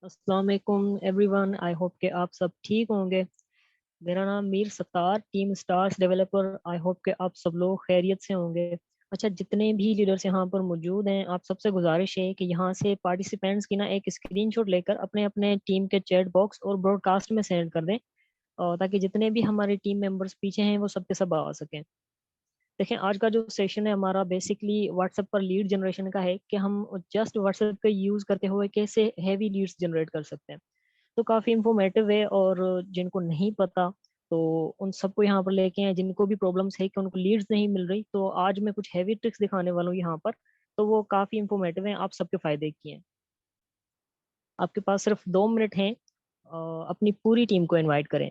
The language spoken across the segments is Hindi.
अस्सलाम वालेकुम एवरीवन। आई होप कि आप सब ठीक होंगे। मेरा नाम Mir Sattar, team stars developer. I hope कि आप सब लोग खैरियत से होंगे। अच्छा, जितने भी लीडर्स यहाँ पर मौजूद हैं, आप सबसे गुजारिश है कि यहाँ से पार्टिसिपेंट्स की ना एक स्क्रीनशॉट लेकर अपने अपने टीम के चैट बॉक्स और ब्रॉडकास्ट में सेंड कर दें, ताकि जितने भी हमारे टीम मेंबर्स पीछे हैं वो सब के सब आ सकें। देखें, आज का जो सेशन है हमारा बेसिकली व्हाट्सएप पर लीड जनरेशन का है कि हम जस्ट व्हाट्सएप का यूज़ करते हुए कैसे हैवी लीड्स जनरेट कर सकते हैं। तो काफ़ी इंफॉर्मेटिव है, और जिनको नहीं पता तो उन सबको यहाँ पर लेके आए। जिनको भी प्रॉब्लम्स है कि उनको लीड्स नहीं मिल रही, तो आज मैं कुछ हैवी ट्रिक्स दिखाने वाला हूँ यहाँ पर। तो वो काफ़ी इंफॉर्मेटिव है, आप सबके फ़ायदे की हैं। आपके पास सिर्फ 2 मिनट हैं, अपनी पूरी टीम को इनवाइट करें।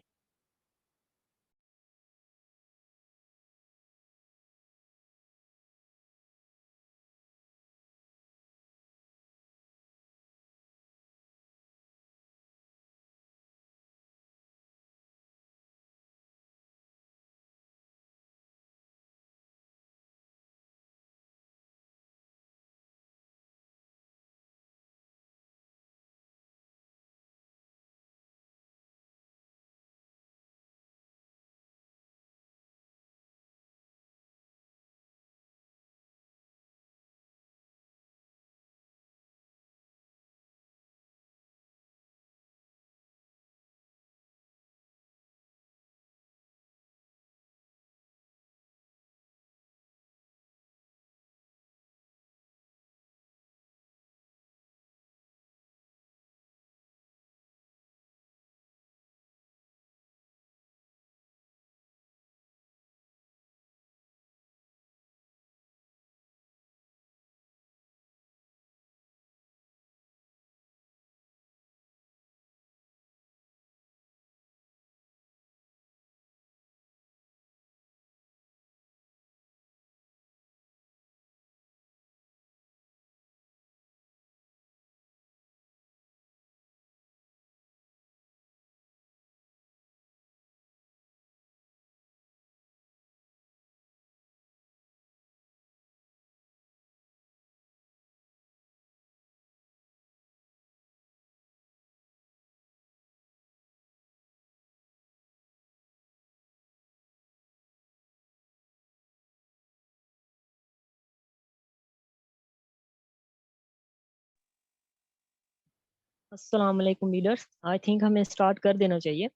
अस्सलाम वालेकुम लीडर्स, आई थिंक हमें स्टार्ट कर देना चाहिए।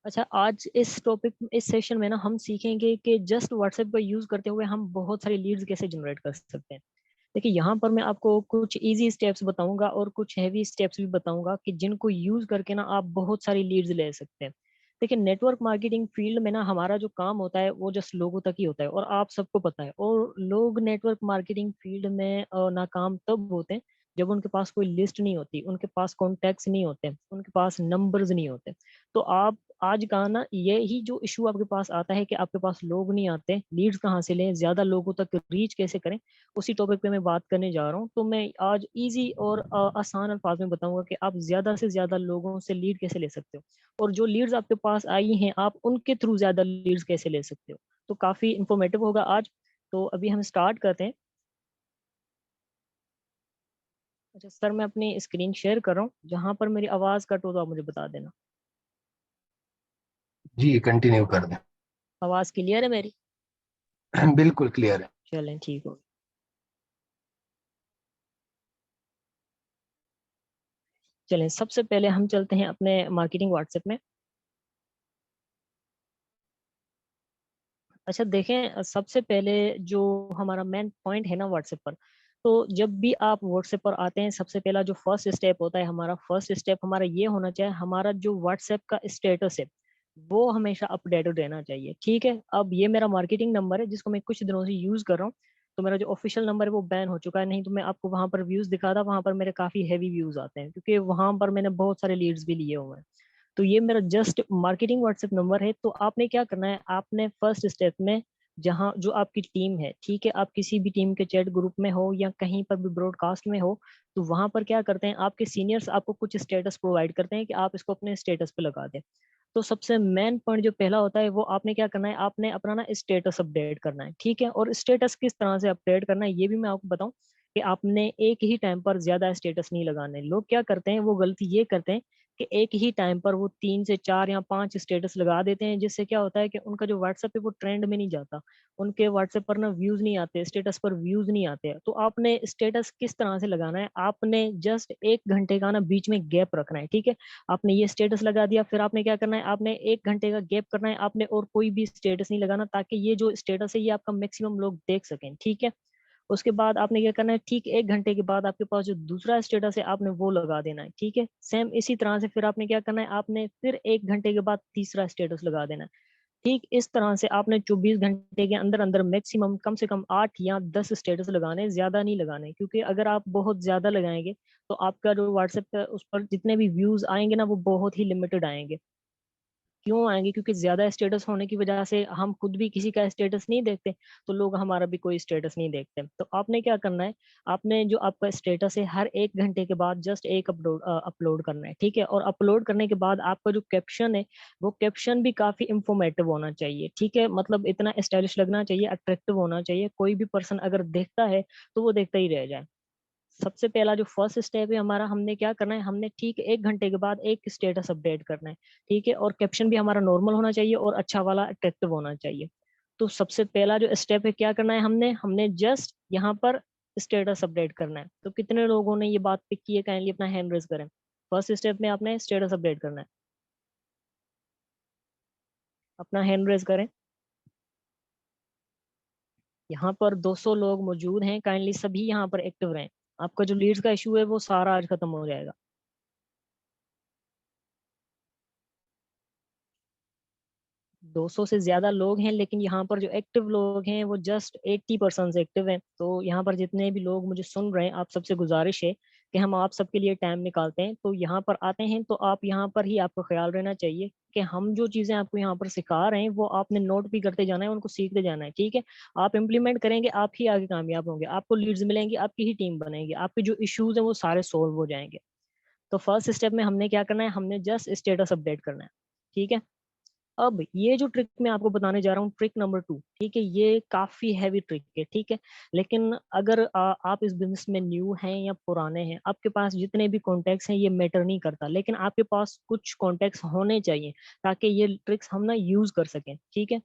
अच्छा, आज इस टॉपिक इस सेशन में ना हम सीखेंगे कि जस्ट व्हाट्सएप का यूज़ करते हुए हम बहुत सारी लीड्स कैसे जनरेट कर सकते हैं। देखिए, यहाँ पर मैं आपको कुछ इजी स्टेप्स बताऊंगा और कुछ हैवी स्टेप्स भी बताऊंगा कि जिनको यूज़ करके ना आप बहुत सारी लीड्स ले सकते हैं। देखिए, नेटवर्क मार्केटिंग फील्ड में ना हमारा जो काम होता है वो जस्ट लोगों तक ही होता है, और आप सबको पता है। और लोग नेटवर्क मार्केटिंग फील्ड में नाकाम तब होते हैं जब उनके पास कोई लिस्ट नहीं होती, उनके पास कॉन्टैक्ट्स नहीं होते, उनके पास नंबर्स नहीं होते। तो आप आज का ना यही जो इशू आपके पास आता है कि आपके पास लोग नहीं आते, लीड्स कहाँ से लें, ज्यादा लोगों तक रीच कैसे करें, उसी टॉपिक पे मैं बात करने जा रहा हूँ। तो मैं आज इजी और आसान अल्फाज में बताऊंगा कि आप ज्यादा से ज्यादा लोगों से लीड कैसे ले सकते हो, और जो लीड्स आपके पास आई हैं आप उनके थ्रू ज्यादा लीड्स कैसे ले सकते हो। तो काफी इंफॉर्मेटिव होगा आज। तो अभी हम स्टार्ट करते हैं। अच्छा सर, मैं अपनी स्क्रीन शेयर कर रहा हूँ। जहाँ पर मेरी आवाज़ कट हो तो आप मुझे बता देना। जी कंटिन्यू कर दें। आवाज़ क्लियर है मेरी? बिल्कुल क्लियर है। चलें, ठीक हो। चलें, सबसे पहले हम चलते हैं अपने मार्केटिंग व्हाट्सएप में। अच्छा देखें, सबसे पहले जो हमारा मेन पॉइंट है ना व्हाट्सएप पर, तो जब भी आप व्हाट्सएप पर आते हैं, सबसे पहला जो फर्स्ट स्टेप होता है, हमारा फर्स्ट स्टेप हमारा ये होना चाहिए, हमारा जो व्हाट्सएप का स्टेटस है वो हमेशा अपडेटेड रहना चाहिए। ठीक है, अब ये मेरा मार्केटिंग नंबर है जिसको मैं कुछ दिनों से यूज़ कर रहा हूँ। तो मेरा जो ऑफिशियल नंबर है वो बैन हो चुका है, नहीं तो मैं आपको वहां पर व्यूज़ दिखाता। वहां पर मेरे काफ़ी हैवी व्यूज़ आते हैं क्योंकि वहां पर मैंने बहुत सारे लीड्स भी लिए हुए हैं। तो ये मेरा जस्ट मार्केटिंग व्हाट्सएप नंबर है। तो आपने क्या करना है, आपने फर्स्ट स्टेप में जहाँ जो आपकी टीम है, ठीक है, आप किसी भी टीम के चैट ग्रुप में हो या कहीं पर भी ब्रॉडकास्ट में हो, तो वहां पर क्या करते हैं, आपके सीनियर्स आपको कुछ स्टेटस प्रोवाइड करते हैं कि आप इसको अपने स्टेटस पे लगा दें। तो सबसे मेन पॉइंट जो पहला होता है वो आपने क्या करना है, आपने अपना ना स्टेटस अपडेट करना है। ठीक है, और स्टेटस किस तरह से अपडेट करना है ये भी मैं आपको बताऊं। कि आपने एक ही टाइम पर ज्यादा स्टेटस नहीं लगाने। लोग क्या करते हैं, वो गलती ये करते हैं कि एक ही टाइम पर वो 3 से 4 या 5 स्टेटस लगा देते हैं, जिससे क्या होता है कि उनका जो व्हाट्सएप है वो ट्रेंड में नहीं जाता, उनके व्हाट्सएप पर ना व्यूज नहीं आते, स्टेटस पर व्यूज नहीं आते। तो आपने स्टेटस किस तरह से लगाना है, आपने जस्ट 1 घंटे का ना बीच में गैप रखना है, ठीक है। आपने ये स्टेटस लगा दिया, फिर आपने क्या करना है, आपने 1 घंटे का गैप करना है, आपने और कोई भी स्टेटस नहीं लगाना, ताकि ये जो स्टेटस है ये आपका मैक्सिमम लोग देख सकें, ठीक है। उसके बाद आपने क्या करना है, ठीक 1 घंटे के बाद आपके पास जो दूसरा स्टेटस है आपने वो लगा देना है, ठीक है। सेम इसी तरह से फिर आपने क्या करना है, आपने फिर 1 घंटे के बाद तीसरा स्टेटस लगा देना है। ठीक इस तरह से आपने 24 घंटे के अंदर अंदर मैक्सिमम कम से कम 8 या 10 स्टेटस लगाने, ज्यादा नहीं लगाने, क्योंकि अगर आप बहुत ज्यादा लगाएंगे तो आपका जो व्हाट्सएप पे उस पर जितने भी व्यूज आएंगे ना वो बहुत ही लिमिटेड आएंगे। क्यों आएंगे, क्योंकि ज्यादा स्टेटस होने की वजह से हम खुद भी किसी का स्टेटस नहीं देखते, तो लोग हमारा भी कोई स्टेटस नहीं देखते। तो आपने क्या करना है, आपने जो आपका स्टेटस है हर 1 घंटे के बाद जस्ट एक अपलोड करना है, ठीक है। और अपलोड करने के बाद आपका जो कैप्शन है वो कैप्शन भी काफी इंफॉर्मेटिव होना चाहिए, ठीक है। मतलब इतना स्टाइलिश लगना चाहिए, अट्रैक्टिव होना चाहिए, कोई भी पर्सन अगर देखता है तो वो देखता ही रह जाए। सबसे पहला जो फर्स्ट स्टेप है हमारा, हमने क्या करना है, हमने ठीक 1 घंटे के बाद एक स्टेटस अपडेट करना है, ठीक है। और कैप्शन भी हमारा नॉर्मल होना चाहिए और अच्छा वाला अट्रैक्टिव होना चाहिए। तो सबसे पहला जो स्टेप है क्या करना है, हमने हमने जस्ट यहाँ पर स्टेटस अपडेट करना है। तो कितने लोगों ने ये बात पिक की है, काइंडली अपना हैंड रेज करें। फर्स्ट स्टेप में आपने स्टेटस अपडेट करना है, अपना हैंड रेज करें। यहाँ पर 200 लोग मौजूद हैं, काइंडली सभी यहाँ पर एक्टिव रहें। आपका जो लीड्स का इशू है वो सारा आज खत्म हो जाएगा। 200 से ज्यादा लोग हैं, लेकिन यहाँ पर जो एक्टिव लोग हैं वो जस्ट 80% एक्टिव हैं। तो यहाँ पर जितने भी लोग मुझे सुन रहे हैं, आप सबसे गुजारिश है कि हम आप सबके लिए टाइम निकालते हैं, तो यहाँ पर आते हैं। तो आप यहाँ पर ही आपको ख्याल रहना चाहिए कि हम जो चीजें आपको यहाँ पर सिखा रहे हैं वो आपने नोट भी करते जाना है, उनको सीखते जाना है, ठीक है। आप इम्प्लीमेंट करेंगे, आप ही आगे कामयाब होंगे, आपको लीड्स मिलेंगी, आपकी ही टीम बनेगी, आपके जो इश्यूज हैं वो सारे सोल्व हो जाएंगे। तो फर्स्ट स्टेप में हमने क्या करना है, हमने जस्ट स्टेटस अपडेट करना है, ठीक है। अब ये जो ट्रिक मैं आपको बताने जा रहा हूँ, ट्रिक नंबर 2, ठीक है, ये काफी हैवी ट्रिक है, ठीक है। लेकिन अगर आप इस बिजनेस में न्यू हैं या पुराने हैं, आपके पास जितने भी कॉन्टेक्ट्स हैं ये मैटर नहीं करता, लेकिन आपके पास कुछ कॉन्टेक्ट्स होने चाहिए ताकि ये ट्रिक्स हम ना यूज कर सकें, ठीक है।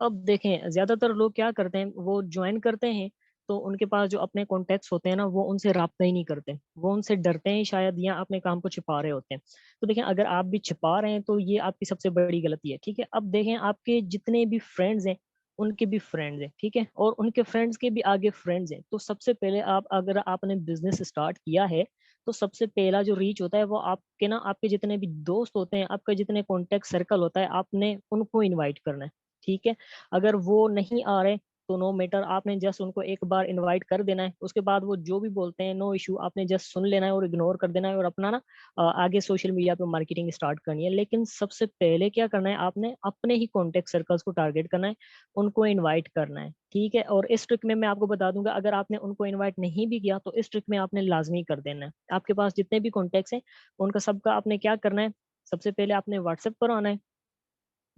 अब देखें, ज्यादातर लोग क्या करते हैं, वो ज्वाइन करते हैं तो उनके पास जो अपने कॉन्टेक्ट्स होते हैं ना वो उनसे राब्ता ही नहीं करते, वो उनसे डरते हैं शायद, या अपने काम को छिपा रहे होते हैं। तो देखें, अगर आप भी छिपा रहे हैं तो ये आपकी सबसे बड़ी गलती है, ठीक है। अब देखें, आपके जितने भी फ्रेंड्स हैं उनके भी फ्रेंड्स हैं, ठीक है, और उनके फ्रेंड्स के भी आगे फ्रेंड्स हैं। तो सबसे पहले आप, अगर आपने बिजनेस स्टार्ट किया है, तो सबसे पहला जो रीच होता है वो आपके ना, आपके जितने भी दोस्त होते हैं, आपका जितने कॉन्टेक्ट सर्कल होता है, आपने उनको इनवाइट करना है, ठीक है। अगर वो नहीं आ रहे तो नो मैटर, आपने जस्ट उनको एक बार इनवाइट कर देना है, उसके बाद वो जो भी बोलते हैं नो इशू, आपने जस्ट सुन लेना है और इग्नोर कर देना है, और अपना ना आगे सोशल मीडिया पे मार्केटिंग स्टार्ट करनी है। लेकिन सबसे पहले क्या करना है, आपने अपने ही कॉन्टेक्ट सर्कल्स को टारगेट करना है, उनको इन्वाइट करना है, ठीक है। और इस ट्रिक में मैं आपको बता दूंगा, अगर आपने उनको इन्वाइट नहीं भी किया तो इस ट्रिक में आपने लाजमी कर देना है। आपके पास जितने भी कॉन्टेक्ट्स हैं उनका सबका आपने क्या करना है, सबसे पहले आपने व्हाट्सएप पर आना है।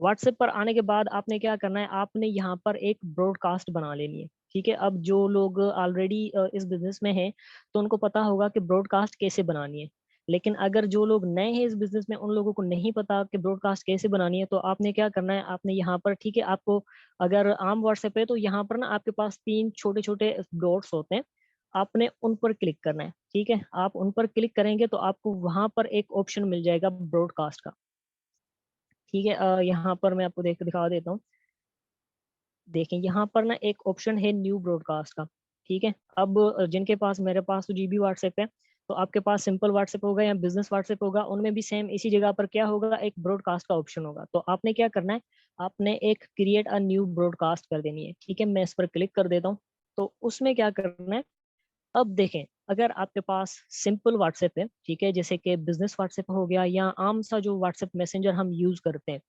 व्हाट्सएप पर आने के बाद आपने क्या करना है, आपने यहाँ पर एक ब्रॉडकास्ट बना लेनी है, ठीक है। अब जो लोग ऑलरेडी इस बिजनेस में हैं तो उनको पता होगा कि ब्रॉडकास्ट कैसे बनानी है। लेकिन अगर जो लोग नए हैं इस बिजनेस में, उन लोगों को नहीं पता कि ब्रॉडकास्ट कैसे बनानी है, तो आपने क्या करना है, आपने यहाँ पर, ठीक है, आपको अगर आम व्हाट्सएप है तो यहाँ पर ना आपके पास 3 छोटे छोटे डॉट्स होते हैं, आपने उन पर क्लिक करना है, ठीक है। आप उन पर क्लिक करेंगे तो आपको वहां पर एक ऑप्शन मिल जाएगा ब्रॉडकास्ट का, ठीक है। यहाँ पर मैं आपको दिखा देता हूँ। देखें, यहाँ पर ना एक ऑप्शन है न्यू ब्रॉडकास्ट का, ठीक है। अब जिनके पास, मेरे पास तो जीबी व्हाट्सएप है, तो आपके पास सिंपल व्हाट्सएप होगा या बिजनेस व्हाट्सएप होगा, उनमें भी सेम इसी जगह पर क्या होगा, एक ब्रॉडकास्ट का ऑप्शन होगा। तो आपने क्या करना है, आपने एक क्रिएट अ न्यू ब्रॉडकास्ट कर देनी है, ठीक है। मैं इस पर क्लिक कर देता हूँ। तो उसमें क्या करना है, अब देखें, अगर आपके पास सिंपल व्हाट्सएप है, ठीक है, जैसे कि बिजनेस व्हाट्सएप हो गया या आम सा जो व्हाट्सएप मैसेंजर हम यूज करते हैं,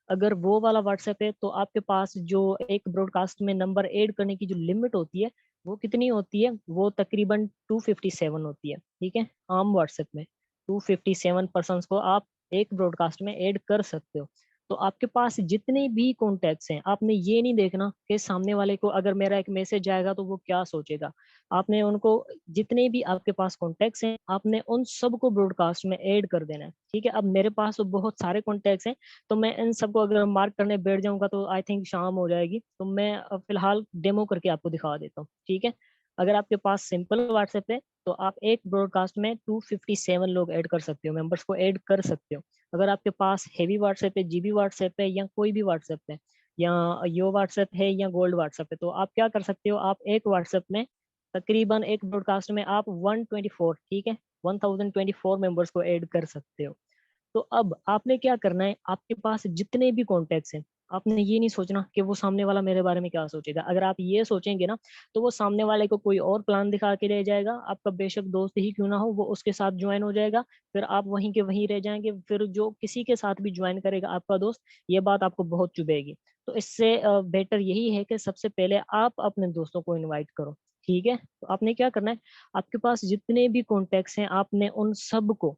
अगर वो वाला व्हाट्सएप है तो आपके पास जो एक ब्रॉडकास्ट में नंबर ऐड करने की जो लिमिट होती है वो कितनी होती है, वो तकरीबन 257 होती है, ठीक है। आम व्हाट्सएप में 257 पर्सन को आप एक ब्रॉडकास्ट में ऐड कर सकते हो। तो आपके पास जितने भी कॉन्टेक्ट्स हैं, आपने ये नहीं देखना कि सामने वाले को अगर मेरा एक मैसेज जाएगा तो वो क्या सोचेगा। आपने उनको, जितने भी आपके पास कॉन्टेक्ट्स हैं, आपने उन सबको ब्रॉडकास्ट में ऐड कर देना है। ठीक है, अब मेरे पास तो बहुत सारे कॉन्टेक्ट्स हैं, तो मैं इन सबको अगर मार्क करने बैठ जाऊंगा तो आई थिंक शाम हो जाएगी। तो मैं फिलहाल डेमो करके आपको दिखा देता हूँ। ठीक है, अगर आपके पास सिंपल व्हाट्सएप है तो आप एक ब्रॉडकास्ट में 257 लोग ऐड कर सकते हो, मेंबर्स को ऐड कर सकते हो। अगर आपके पास हेवी व्हाट्सएप है, जीबी व्हाट्सएप है, या कोई भी व्हाट्सएप है, या यो व्हाट्सएप है, या गोल्ड व्हाट्सएप है, तो आप क्या कर सकते हो, आप एक व्हाट्सएप में तकरीबन एक ब्रॉडकास्ट में आप 124, ठीक है, 1024 मेंबर्स को ऐड कर सकते हो। तो अब आपने क्या करना है, आपके पास जितने भी कॉन्टेक्ट्स हैं, आपने ये नहीं सोचना कि वो सामने वाला मेरे बारे में क्या सोचेगा। अगर आप ये सोचेंगे ना, तो वो सामने वाले को कोई और प्लान दिखा के ले जाएगा, आपका बेशक दोस्त ही क्यों ना हो, वो उसके साथ ज्वाइन हो जाएगा, फिर आप वहीं के वहीं रह जाएंगे, फिर जो किसी के साथ भी ज्वाइन करेगा आपका दोस्त, ये बात आपको बहुत चुभेगी। तो इससे बेटर यही है कि सबसे पहले आप अपने दोस्तों को इन्वाइट करो। ठीक है, तो आपने क्या करना है, आपके पास जितने भी कॉन्टेक्ट्स हैं, आपने उन सबको,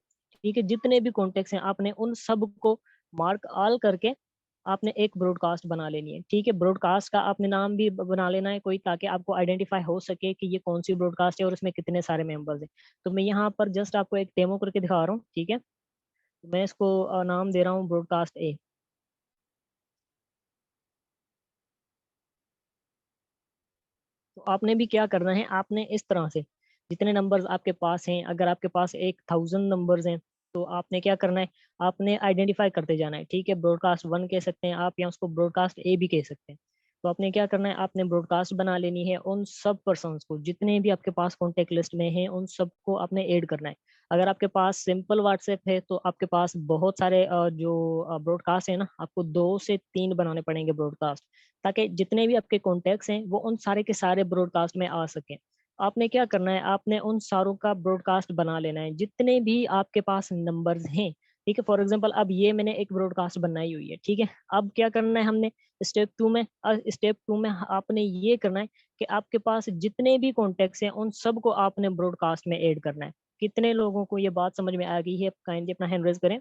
ठीक है, जितने भी कॉन्टेक्ट्स हैं, आपने उन सब को मार्क ऑल करके आपने एक ब्रॉडकास्ट बना लेनी है। ठीक है, ब्रॉडकास्ट का आपने नाम भी बना लेना है कोई, ताकि आपको आइडेंटिफाई हो सके कि ये कौन सी ब्रॉडकास्ट है और इसमें कितने सारे मेंबर्स हैं। तो मैं यहाँ पर जस्ट आपको एक डेमो करके दिखा रहा हूँ। ठीक है, तो मैं इसको नाम दे रहा हूँ ब्रॉडकास्ट ए। तो आपने भी क्या करना है, आपने इस तरह से जितने नंबर्स आपके पास हैं, अगर आपके पास 1000 नंबर्स हैं, तो आपने क्या करना है, आपने आइडेंटिफाई करते जाना है। ठीक है, ब्रॉडकास्ट वन कह सकते हैं आप, या उसको ब्रॉडकास्ट ए भी कह सकते हैं। तो आपने क्या करना है, आपने ब्रॉडकास्ट बना लेनी है, उन सब पर्सन्स को जितने भी आपके पास कॉन्टेक्ट लिस्ट में हैं, उन सबको आपने ऐड करना है। अगर आपके पास सिंपल व्हाट्सएप है तो आपके पास बहुत सारे जो ब्रॉडकास्ट है ना, आपको 2 से 3 बनाने पड़ेंगे ब्रॉडकास्ट, ताकि जितने भी आपके कॉन्टेक्ट्स हैं वो उन सारे के सारे ब्रॉडकास्ट में आ सकें। आपने क्या करना है, आपने उन सारों का ब्रॉडकास्ट बना लेना है, जितने भी आपके पास नंबर्स हैं। ठीक है, फॉर एग्जांपल अब ये मैंने एक ब्रॉडकास्ट बनाई हुई है। ठीक है, अब क्या करना है हमने, स्टेप 2 में आपने ये करना है कि आपके पास जितने भी कॉन्टेक्ट्स हैं उन सबको आपने ब्रॉडकास्ट में ऐड करना है। कितने लोगों को ये बात समझ में आ गई है, काइंडली अपना हैंड रेज करें।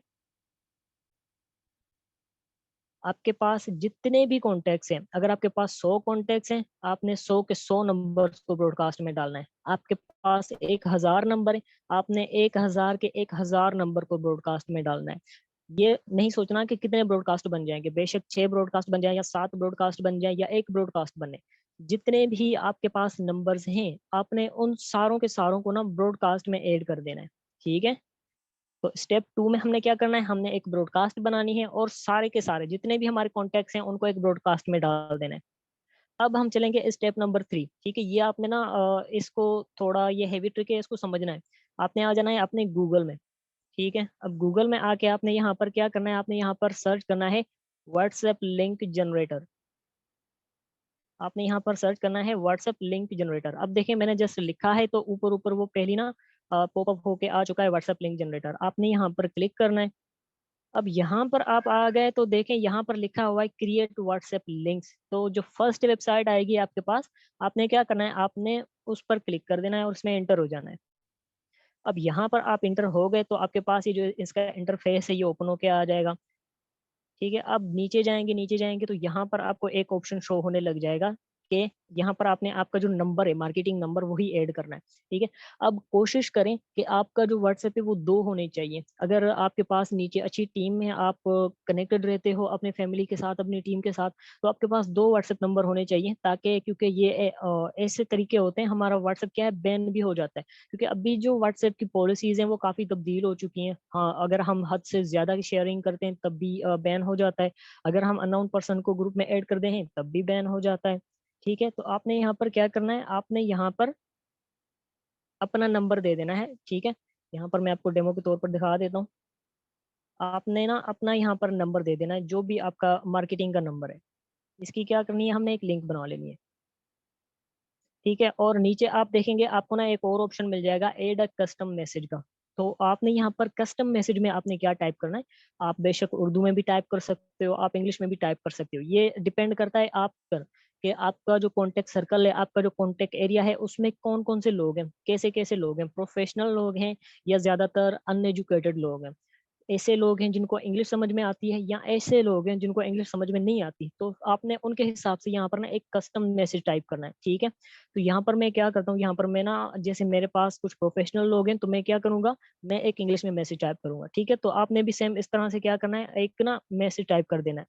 आपके पास जितने भी कॉन्टेक्ट्स हैं, अगर आपके पास 100 कॉन्टेक्ट्स हैं, आपने 100 के 100 नंबर्स को ब्रॉडकास्ट में डालना है। आपके पास 1000 नंबर है, आपने 1000 के 1000 नंबर को ब्रॉडकास्ट में डालना है। ये नहीं सोचना कि कितने ब्रॉडकास्ट बन जाएंगे, बेशक 6 ब्रॉडकास्ट बन जाए, या 7 ब्रॉडकास्ट बन जाए, या एक ब्रॉडकास्ट बने। जितने भी आपके पास नंबर्स हैं, आपने उन सारों के सारों को ना ब्रॉडकास्ट में ऐड कर देना है। ठीक है, तो स्टेप 2 में हमने क्या करना है, हमने एक ब्रॉडकास्ट बनानी है, और सारे के सारे जितने भी हमारे कॉन्टेक्ट्स हैं उनको एक ब्रॉडकास्ट में डाल देना है। अब हम चलेंगे स्टेप नंबर 3। ठीक है, ये आपने ना इसको थोड़ा, ये हैवी ट्रिक है, इसको समझना है। आपने आ जाना है अपने गूगल में। ठीक है, अब गूगल में आके आपने यहाँ पर क्या करना है, आपने यहाँ पर सर्च करना है व्हाट्सएप लिंक जनरेटर। आपने यहाँ पर सर्च करना है व्हाट्सएप लिंक जनरेटर। अब देखिए मैंने जस्ट लिखा है तो ऊपर ऊपर वो पहली ना पॉपअप होके आ चुका है व्हाट्सएप लिंक जनरेटर। आपने यहाँ पर क्लिक करना है। अब यहाँ पर आप आ गए तो देखें यहाँ पर लिखा हुआ है क्रिएट व्हाट्सएप लिंक्स। तो जो फर्स्ट वेबसाइट आएगी आपके पास, आपने क्या करना है, आपने उस पर क्लिक कर देना है और उसमें एंटर हो जाना है। अब यहाँ पर आप इंटर हो गए तो आपके पास ये जो इसका इंटरफेस है ये ओपन होके आ जाएगा। ठीक है, अब नीचे जाएंगे तो यहाँ पर आपको एक ऑप्शन शो होने लग जाएगा कि यहाँ पर आपने आपका जो नंबर है, मार्केटिंग नंबर, वही ऐड करना है। ठीक है, अब कोशिश करें कि आपका जो व्हाट्सएप है वो 2 होने चाहिए। अगर आपके पास नीचे अच्छी टीम में आप कनेक्टेड रहते हो अपने फैमिली के साथ, अपनी टीम के साथ, तो आपके पास 2 व्हाट्सएप नंबर होने चाहिए, ताकि क्योंकि ये ऐसे तरीके होते हैं, हमारा व्हाट्सएप क्या है, बैन भी हो जाता है। क्योंकि अभी जो व्हाट्सएप की पॉलिसीज हैं वो काफ़ी तब्दील हो चुकी हैं। हाँ, अगर हम हद से ज़्यादा की शेयरिंग करते हैं तब भी बैन हो जाता है। अगर हम अननोन पर्सन को ग्रुप में ऐड कर दे हैं तब भी बैन हो जाता है। ठीक है, तो आपने यहाँ पर क्या करना है, आपने यहाँ पर अपना नंबर दे देना है। ठीक है, यहाँ पर मैं आपको डेमो के तौर पर दिखा देता हूँ। आपने ना अपना यहाँ पर नंबर दे देना है, जो भी आपका मार्केटिंग का नंबर है। इसकी क्या करनी है, हमने एक लिंक बना लेनी है। ठीक है, और नीचे आप देखेंगे आपको ना एक और ऑप्शन मिल जाएगा, एड अ कस्टम मैसेज का। तो आपने यहाँ पर कस्टम मैसेज में आपने क्या टाइप करना है, आप बेशक उर्दू में भी टाइप कर सकते हो, आप इंग्लिश में भी टाइप कर सकते हो। ये डिपेंड करता है आप पर कि आपका जो कॉन्टेक्ट सर्कल है, आपका जो कॉन्टेक्ट एरिया है, उसमें कौन कौन से लोग हैं, कैसे कैसे लोग हैं, प्रोफेशनल लोग हैं या ज्यादातर अनएजुकेटेड लोग हैं। ऐसे लोग हैं जिनको इंग्लिश समझ में आती है या ऐसे लोग हैं जिनको इंग्लिश समझ में नहीं आती, तो आपने उनके हिसाब से यहाँ पर ना एक कस्टम मैसेज टाइप करना है, ठीक है। तो यहाँ पर मैं क्या करता हूँ, यहाँ पर मैं ना जैसे मेरे पास कुछ प्रोफेशनल लोग हैं तो मैं क्या करूँगा, मैं एक इंग्लिश में मैसेज टाइप करूँगा, ठीक है। तो आपने भी सेम इस तरह से क्या करना है, एक ना मैसेज टाइप कर देना है,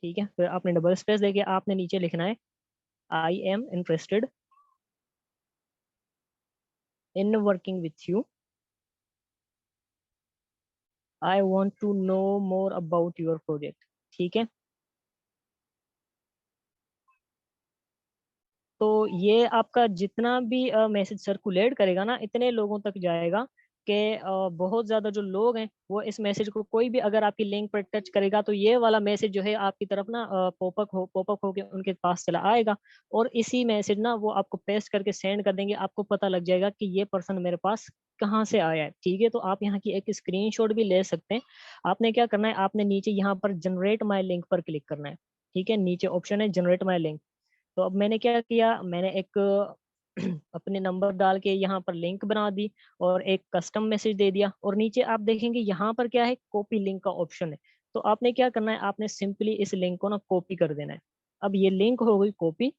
ठीक है। फिर आपने डबल स्पेस देके आपने नीचे लिखना है, I am interested in working with you, I want to know more about your project, ठीक है। तो ये आपका जितना भी मैसेज सर्कुलेट करेगा ना, इतने लोगों तक जाएगा कि बहुत ज़्यादा जो लोग हैं वो इस मैसेज को, कोई भी अगर आपकी लिंक पर टच करेगा तो ये वाला मैसेज जो है आपकी तरफ ना पॉपअप होके उनके पास चला आएगा, और इसी मैसेज ना वो आपको पेस्ट करके सेंड कर देंगे, आपको पता लग जाएगा कि ये पर्सन मेरे पास कहाँ से आया है, ठीक है। तो आप यहाँ की एक स्क्रीनशॉट भी ले सकते हैं। आपने क्या करना है, आपने नीचे यहाँ पर जनरेट माई लिंक पर क्लिक करना है, ठीक है। नीचे ऑप्शन है जनरेट माई लिंक। तो अब मैंने क्या किया, मैंने एक अपने नंबर डाल के यहाँ पर लिंक बना दी और एक कस्टम मैसेज दे दिया, और नीचे आप देखेंगे यहाँ पर क्या है, कॉपी लिंक का ऑप्शन है। तो आपने क्या करना है, आपने सिंपली इस लिंक को ना कॉपी कर देना है। अब ये लिंक हो गई कॉपी,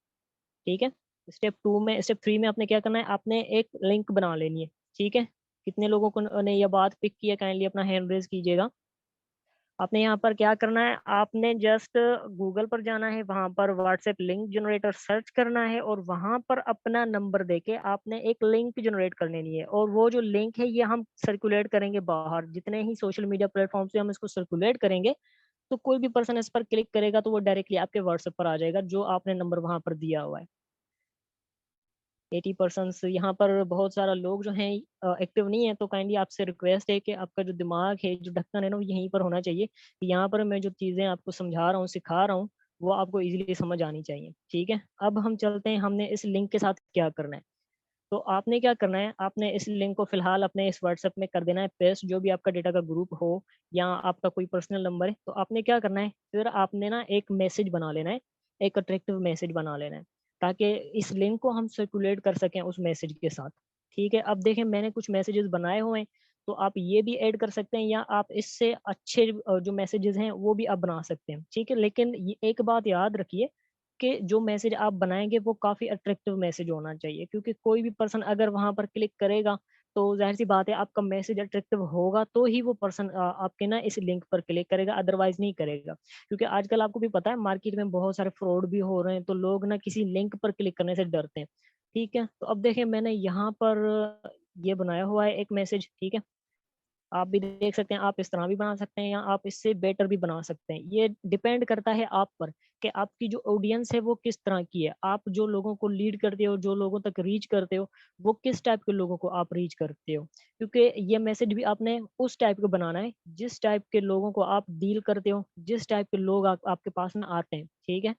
ठीक है। स्टेप 3 में आपने क्या करना है, आपने एक लिंक बना लेनी है, ठीक है। कितने लोगों को ने यह बात पिक किया, काइंडली अपना हैंड रेज कीजिएगा। आपने यहाँ पर क्या करना है, आपने जस्ट गूगल पर जाना है, वहां पर व्हाट्सएप लिंक जनरेटर सर्च करना है, और वहां पर अपना नंबर देके आपने एक लिंक जनरेट कर लेनी है, और वो जो लिंक है ये हम सर्कुलेट करेंगे बाहर, जितने ही सोशल मीडिया प्लेटफॉर्म से हम इसको सर्कुलेट करेंगे, तो कोई भी पर्सन इस पर क्लिक करेगा तो वो डायरेक्टली आपके व्हाट्सएप पर आ जाएगा, जो आपने नंबर वहां पर दिया हुआ है। 80% यहाँ पर बहुत सारा लोग जो हैं एक्टिव नहीं है, तो काइंडली आपसे रिक्वेस्ट है कि आपका जो दिमाग है, जो ढक्कन है ना, वो यहीं पर होना चाहिए, कि यहाँ पर मैं जो चीज़ें आपको समझा रहा हूँ, सिखा रहा हूँ, वो आपको इजीली समझ आनी चाहिए, ठीक है। अब हम चलते हैं, हमने इस लिंक के साथ क्या करना है। तो आपने क्या करना है, आपने इस लिंक को फिलहाल अपने इस व्हाट्सएप में कर देना है पेस्ट, जो भी आपका डेटा का ग्रुप हो या आपका कोई पर्सनल नंबर है, तो आपने क्या करना है, फिर आपने ना एक मैसेज बना लेना है, एक अट्रैक्टिव मैसेज बना लेना है, ताकि इस लिंक को हम सर्कुलेट कर सकें उस मैसेज के साथ, ठीक है। अब देखें, मैंने कुछ मैसेजेस बनाए हुए हैं, तो आप ये भी ऐड कर सकते हैं, या आप इससे अच्छे जो मैसेजेस हैं वो भी आप बना सकते हैं, ठीक है। लेकिन ये एक बात याद रखिए कि जो मैसेज आप बनाएँगे वो काफ़ी अट्रैक्टिव मैसेज होना चाहिए, क्योंकि कोई भी पर्सन अगर वहाँ पर क्लिक करेगा, तो ज़ाहिर-सी बात है आपका मैसेज अट्रैक्टिव होगा तो ही वो पर्सन आपके ना इस लिंक पर क्लिक करेगा, अदरवाइज़ नहीं करेगा। क्योंकि आजकल आपको भी पता है मार्केट में बहुत सारे फ्रॉड भी हो रहे हैं, तो लोग ना किसी लिंक पर क्लिक करने से डरते हैं, ठीक है। तो अब देखिए, मैंने यहाँ पर ये बनाया हुआ है एक मैसेज, ठीक है। आप भी देख सकते हैं, आप इस तरह भी बना सकते हैं या आप इससे बेटर भी बना सकते हैं। ये डिपेंड करता है आप पर कि आपकी जो ऑडियंस है वो किस तरह की है। आप जो लोगों को लीड करते हो, जो लोगों तक रीच करते हो, वो किस टाइप के लोगों को आप रीच करते हो। क्योंकि ये मैसेज भी आपने उस टाइप का बनाना है, जिस टाइप के लोगों को आप डील करते हो, जिस टाइप के लोग आपके पास में आते हैं, ठीक है।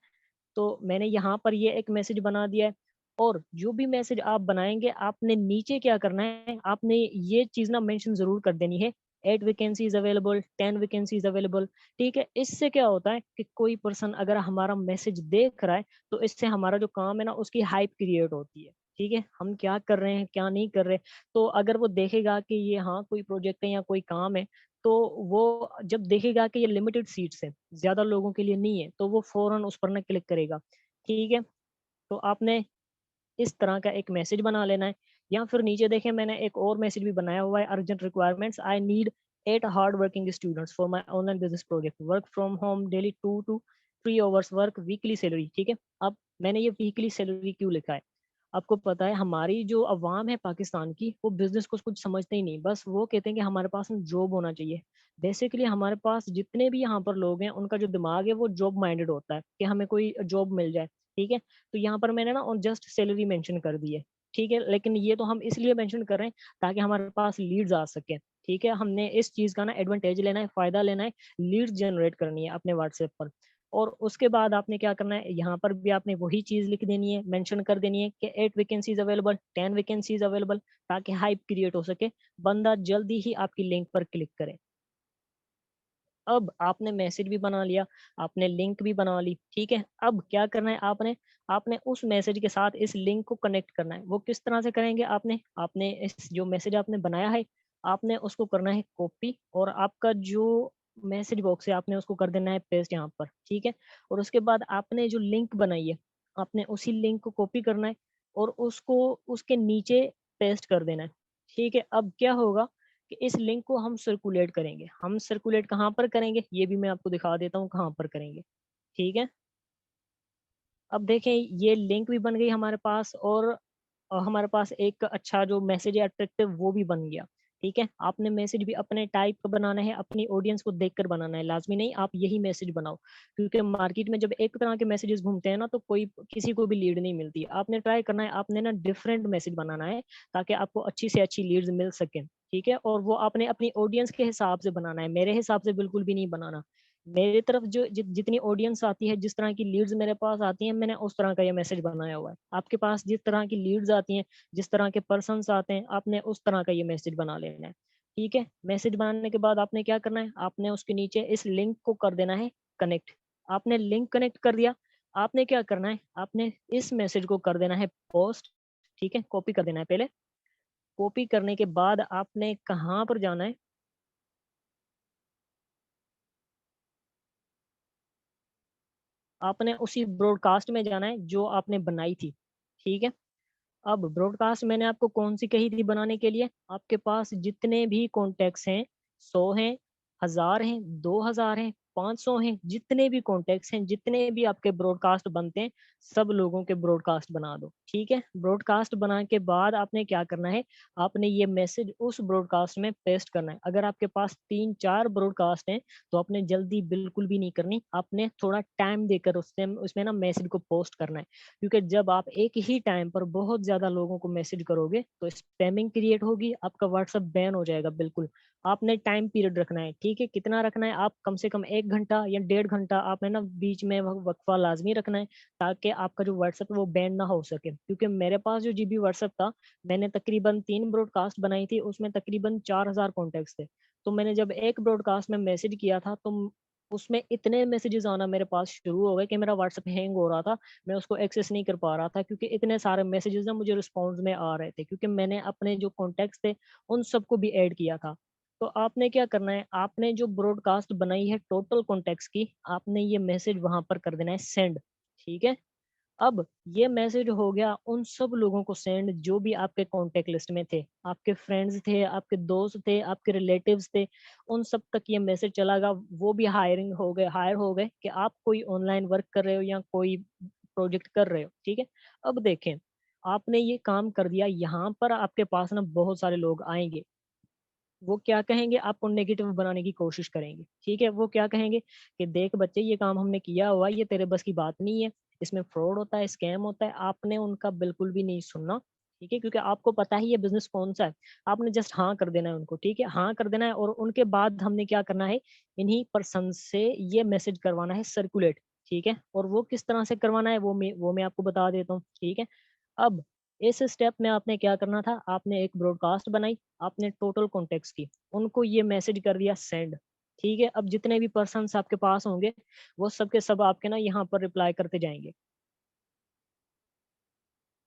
तो मैंने यहाँ पर ये एक मैसेज बना दिया है, और जो भी मैसेज आप बनाएँगे, आपने नीचे क्या करना है, आपने ये चीज़ ना मेंशन ज़रूर कर देनी है, 8 वैकेंसीज़ अवेलेबल, 10 वैकेंसीज़ अवेलेबल, ठीक है? इससे क्या होता है कि कोई पर्सन अगर हमारा मैसेज देख रहा है, तो इससे हमारा जो काम है ना, उसकी हाइप क्रिएट होती है, ठीक है? हम क्या कर रहे हैं, क्या नहीं कर रहे। तो अगर वो देखेगा कि ये हाँ, कोई प्रोजेक्ट है या कोई काम है, तो वो जब देखेगा कि ये लिमिटेड सीट्स हैं, ज़्यादा लोगों के लिए नहीं है, तो वो फ़ौरन उस पर ना क्लिक करेगा, ठीक है? तो आपने इस तरह का एक मैसेज बना लेना है, या फिर नीचे देखें, मैंने एक और मैसेज भी बनाया हुआ है, urgent requirements, I need 8 hard working students for my online business project, work from home daily 2 to 3 hours work, weekly salary, ठीक है? अब मैंने ये वीकली सैलरी क्यों लिखा है? आपको पता है हमारी जो अवाम है पाकिस्तान की, वो बिज़नेस को कुछ समझते ही नहीं, बस वो कहते हैं कि हमारे पास ना जॉब होना चाहिए। बेसिकली हमारे पास जितने भी यहाँ पर लोग हैं, उनका जो दिमाग है वो जॉब माइंडेड होता है कि हमें कोई जॉब मिल जाए, ठीक है? तो यहाँ पर मैंने ना जस्ट सैलरी मेंशन कर दी है, ठीक है? लेकिन ये तो हम इसलिए मेंशन कर रहे हैं ताकि हमारे पास लीड्स आ सकें, ठीक है? हमने इस चीज़ का ना एडवांटेज लेना है, फ़ायदा लेना है, लीड्स जनरेट करनी है अपने व्हाट्सएप पर। और उसके बाद आपने क्या करना है, यहाँ पर भी आपने वही चीज़ लिख देनी है, मेंशन कर देनी है कि 8 वैकेंसीज़ अवेलेबल, 10 वैकेंसीज़ अवेलेबल, ताकि हाइप क्रिएट हो सके, बंदा जल्दी ही आपकी लिंक पर क्लिक करे। अब आपने मैसेज भी बना लिया, आपने लिंक भी बना ली, ठीक है? अब क्या करना है आपने? आपने उस मैसेज के साथ इस लिंक को कनेक्ट करना है। वो किस तरह से करेंगे आपने? आपने इस जो मैसेज आपने बनाया है, आपने उसको करना है कॉपी और आपका जो मैसेज बॉक्स है, आपने उसको कर देना है पेस्ट यहाँ पर, ठीक है? और उसके बाद आपने जो लिंक बनाई है, आपने उसी लिंक को कॉपी करना है और उसको उसके नीचे पेस्ट कर देना है, ठीक है? अब क्या होगा कि इस लिंक को हम सर्कुलेट करेंगे। हम सर्कुलेट कहाँ पर करेंगे? ये भी मैं आपको दिखा देता हूँ कहाँ पर करेंगे, ठीक है? अब देखें ये लिंक भी बन गई हमारे पास और हमारे पास एक अच्छा जो मैसेज है अट्रैक्टिव वो भी बन गया, ठीक है? आपने मैसेज भी अपने टाइप का बनाना है, अपनी ऑडियंस को देखकर बनाना है, लाज़मी नहीं आप यही मैसेज बनाओ। क्योंकि मार्केट में जब एक तरह के मैसेजेस घूमते हैं ना तो कोई किसी को भी लीड नहीं मिलती। आपने ट्राई करना है, आपने ना डिफरेंट मैसेज बनाना है ताकि आपको अच्छी से अच्छी लीड्स मिल सकें, ठीक है? और वो आपने अपनी ऑडियंस के हिसाब से बनाना है, मेरे हिसाब से बिल्कुल भी नहीं बनाना। मेरी तरफ जो जितनी ऑडियंस आती है, जिस तरह की लीड्स मेरे पास आती हैं, मैंने उस तरह का ये मैसेज बनाया हुआ है। आपके पास जिस तरह की लीड्स आती हैं, जिस तरह के पर्सन्स आते हैं, आपने उस तरह का ये मैसेज बना लेना है, ठीक है? मैसेज बनाने के बाद आपने क्या करना है, आपने उसके नीचे इस लिंक को कर देना है कनेक्ट। आपने लिंक कनेक्ट कर दिया, आपने क्या करना है, आपने इस मैसेज को कर देना है पोस्ट, ठीक है? कॉपी कर देना है पहले। कॉपी करने के बाद आपने कहाँ पर जाना है, आपने उसी ब्रॉडकास्ट में जाना है जो आपने बनाई थी, ठीक है? अब ब्रॉडकास्ट मैंने आपको कौन-सी कही थी बनाने के लिए? आपके पास जितने भी कॉन्टैक्ट्स हैं, 100 हैं, 1000 हैं, 2000 हैं, 500 हैं, जितने भी कॉन्टैक्ट्स हैं, जितने भी आपके ब्रॉडकास्ट बनते हैं, सब लोगों के ब्रॉडकास्ट बना दो, ठीक है? ब्रॉडकास्ट बनाने के बाद आपने क्या करना है, आपने ये मैसेज उस ब्रॉडकास्ट में पेस्ट करना है। अगर आपके पास 3-4 ब्रॉडकास्ट हैं, तो आपने जल्दी बिल्कुल भी नहीं करनी, आपने थोड़ा टाइम देकर उससे उसमें ना मैसेज को पोस्ट करना है। क्योंकि जब आप एक ही टाइम पर बहुत ज़्यादा लोगों को मैसेज करोगे, तो स्पैमिंग क्रिएट होगी, आपका व्हाट्सएप बैन हो जाएगा बिल्कुल। आपने टाइम पीरियड रखना है, ठीक है? कितना रखना है? आप कम से कम 1 घंटा या डेढ़ घंटा आपने ना बीच में वक़्फ़ा लाज़मी रखना है, ताकि आपका जो व्हाट्सएप है वो बैन ना हो सके। क्योंकि मेरे पास जो जीबी व्हाट्सएप था, मैंने तकरीबन 3 ब्रॉडकास्ट बनाई थी, उसमें तकरीबन 4000 कॉन्टैक्ट्स थे। तो मैंने जब एक ब्रॉडकास्ट में मैसेज किया था, तो उसमें इतने मैसेजेस आना मेरे पास शुरू हो गए कि मेरा व्हाट्सएप हैंग हो रहा था। मैं उसको एक्सेस नहीं कर पा रहा था क्योंकि इतने सारे मैसेजेस ना मुझे रिस्पॉन्स में आ रहे थे क्योंकि मैंने अपने जो कॉन्टैक्ट्स थे उन सबको भी ऐड किया था। तो आपने क्या करना है, आपने जो ब्रॉडकास्ट बनाई है टोटल कॉन्टैक्ट्स की, आपने ये मैसेज वहाँ पर कर देना है सेंड, ठीक है? अब ये मैसेज हो गया उन सब लोगों को सेंड जो भी आपके कॉन्टैक्ट लिस्ट में थे। आपके फ्रेंड्स थे, आपके दोस्त थे, आपके रिलेटिव्स थे, उन सब तक ये मैसेज चला गया। वो भी हायर हो गए कि आप कोई ऑनलाइन वर्क कर रहे हो या कोई प्रोजेक्ट कर रहे हो, ठीक है? अब देखें, आपने ये काम कर दिया, यहाँ पर आपके पास ना बहुत सारे लोग आएँगे। वो क्या कहेंगे, आपको नेगेटिव बनाने की कोशिश करेंगे, ठीक है? वो क्या कहेंगे कि देख बच्चे ये काम हमने किया हुआ है, ये तेरे बस की बात नहीं है, इसमें फ्रॉड होता है, स्कैम होता है। आपने उनका बिल्कुल भी नहीं सुनना, ठीक है? क्योंकि आपको पता ही है बिज़नेस कौन-सा है। आपने जस्ट हाँ कर देना है उनको, ठीक है? हाँ कर देना है और उनके बाद हमने क्या करना है, इन्हीं पर्सन से ये मैसेज करवाना है सर्कुलेट, ठीक है? और वो किस तरह से करवाना है वो मैं आपको बता देता हूँ, ठीक है? अब इस स्टेप में आपने क्या करना था, आपने एक ब्रॉडकास्ट बनाई, आपने टोटल कॉन्टेक्ट्स की, उनको ये मैसेज कर दिया सेंड, ठीक है? अब जितने भी पर्सन्स आपके पास होंगे, वो सब के सब आपके ना यहाँ पर रिप्लाई करते जाएँगे।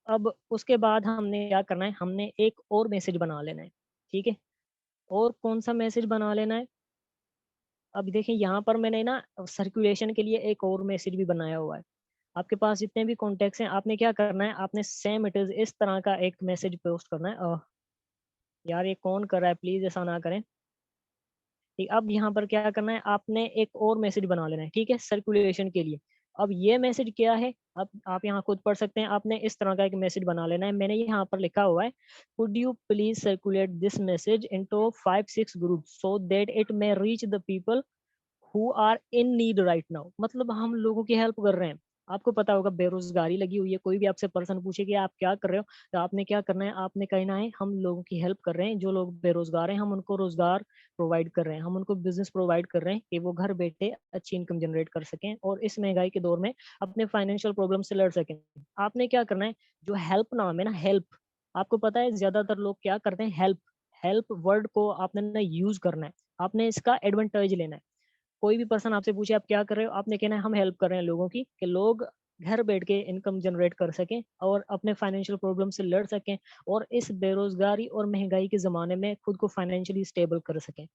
अब उसके बाद हमने क्या करना है, हमने एक और मैसेज बना लेना है, ठीक है? और कौन-सा मैसेज बना लेना है, अब देखिए यहाँ पर मैंने ना सर्कुलेशन के लिए एक और मैसेज भी बनाया हुआ है। आपके पास जितने भी कॉन्टैक्ट्स हैं, आपने क्या करना है, आपने सेम इट इज़ इस तरह का एक मैसेज पोस्ट करना है। यार ये कौन कर रहा है? प्लीज़ ऐसा ना करें। ठीक, अब यहाँ पर क्या करना है, आपने एक और मैसेज बना लेना है, ठीक है? सर्कुलेशन के लिए। अब ये मैसेज क्या है? अब आप यहाँ खुद पढ़ सकते हैं, आपने इस तरह का एक मैसेज बना लेना है। मैंने यहाँ पर लिखा हुआ है, "could you please circulate this message into 5-6 groups so that it may reach the people who are in need right now." मतलब हम लोगों की हेल्प कर रहे हैं। आपको पता होगा बेरोज़गारी लगी हुई है, कोई भी आपसे पर्सन पूछे कि आप क्या कर रहे हो? तो आपने क्या करना है, आपने कहना है हम लोगों की हेल्प कर रहे हैं, जो लोग बेरोज़गार हैं हम उनको रोज़गार प्रोवाइड कर रहे हैं, हम उनको बिज़नेस प्रोवाइड कर रहे हैं कि वो घर बैठे अच्छी इनकम जनरेट कर सकें और इस महँगाई के दौर में अपने फाइनेंशियल प्रॉब्लम से लड़ सकें। आपने क्या करना है, जो हेल्प नाम है ना हेल्प, आपको पता है ज़्यादातर लोग क्या करते हैं हेल्प, हेल्प वर्ड को आपने ना यूज़ करना है, आपने इसका एडवांटेज लेना है। कोई भी पर्सन आपसे पूछे आप क्या कर रहे हो, आपने कहना है हम हेल्प कर रहे हैं लोगों की, कि लोग घर बैठ के इनकम जनरेट कर सकें और अपने फाइनेंशियल प्रॉब्लम से लड़ सकें और इस बेरोजगारी और महंगाई के ज़माने में खुद को फाइनेंशियली स्टेबल कर सकें।